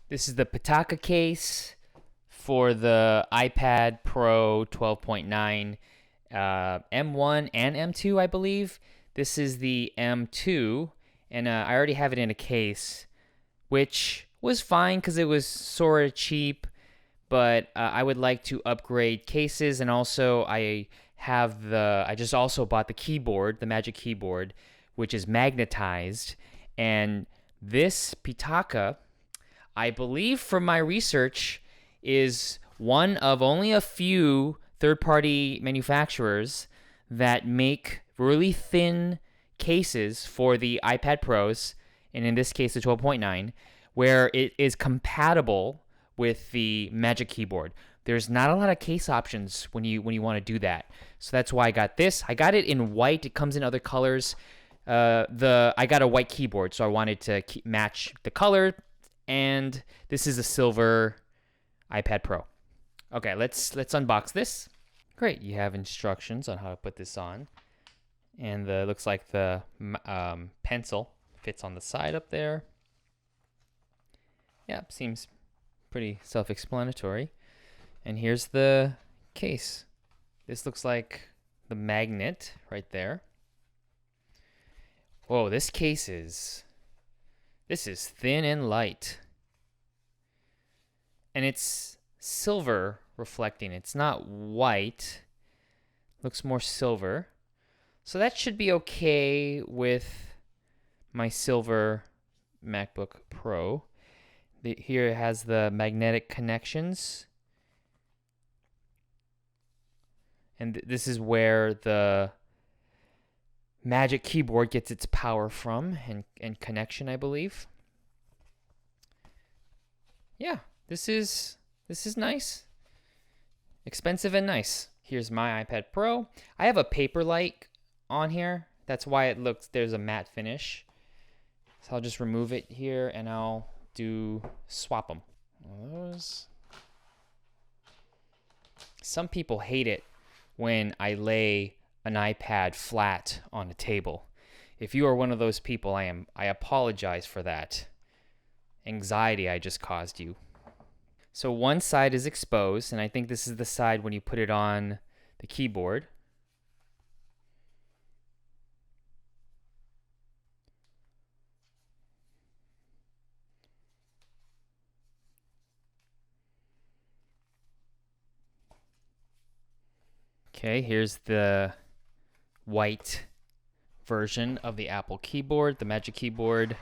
This is the Pitaka case for the iPad Pro 12.9 M1 and M2, I believe. This is the M2, and I already have it in a case, which was fine because it was sort of cheap, but I would like to upgrade cases, and also I just also bought the keyboard, the Magic Keyboard, which is magnetized, and this Pitaka, I believe from my research, is one of only a few third-party manufacturers that make really thin cases for the iPad Pros, and in this case the 12.9, where it is compatible with the Magic Keyboard. There's not a lot of case options when you want to do that. So that's why I got this. I got it in white. It comes in other colors. I got a white keyboard, so I wanted to match the color. And this is a silver iPad Pro. Okay, let's unbox this. Great, you have instructions on how to put this on, and looks like the pencil fits on the side up there. Yep, seems pretty self-explanatory. And here's the case. This looks like the magnet right there. Whoa, this is thin and light. And it's silver reflecting. It's not white. Looks more silver. So that should be okay with my silver MacBook Pro. Here it has the magnetic connections. And this is where the Magic Keyboard gets its power from and connection, I believe. Yeah, this is nice. Expensive and nice. Here's my iPad Pro. I have a Paperlight on here. That's why there's a matte finish. So I'll just remove it here and I'll swap them. Some people hate it when I lay an iPad flat on a table. If you are one of those people, I apologize for that anxiety I just caused you. So one side is exposed, and I think this is the side when you put it on the keyboard. Okay, here's the white version of the Apple keyboard, the Magic Keyboard.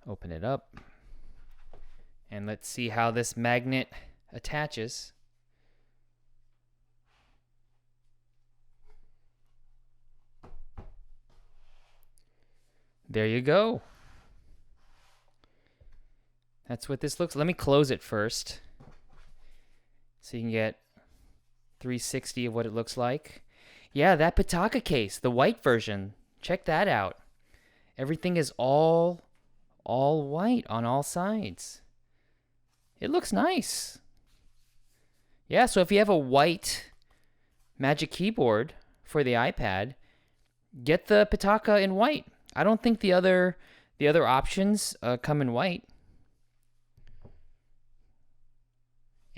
Open it up. And let's see how this magnet attaches. There you go. That's what this looks. Let me close it first so you can get 360 of what it looks like. Yeah, that Pitaka case, the white version. Check that out. Everything is all white on all sides. It looks nice. Yeah, so if you have a white Magic Keyboard for the iPad, get the Pitaka in white. I don't think the other options come in white.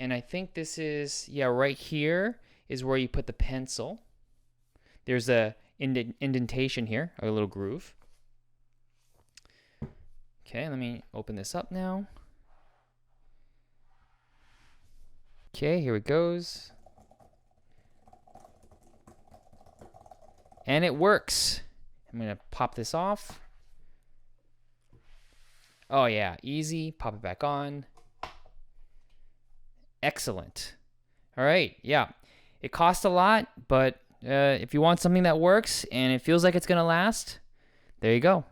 And I think this is, yeah, right here is where you put the pencil. There's a indentation here, a little groove. Okay, let me open this up now. Okay, here it goes. And it works. I'm going to pop this off. Oh yeah, easy. Pop it back on. Excellent. All right, yeah. It costs a lot, but if you want something that works and it feels like it's going to last, there you go.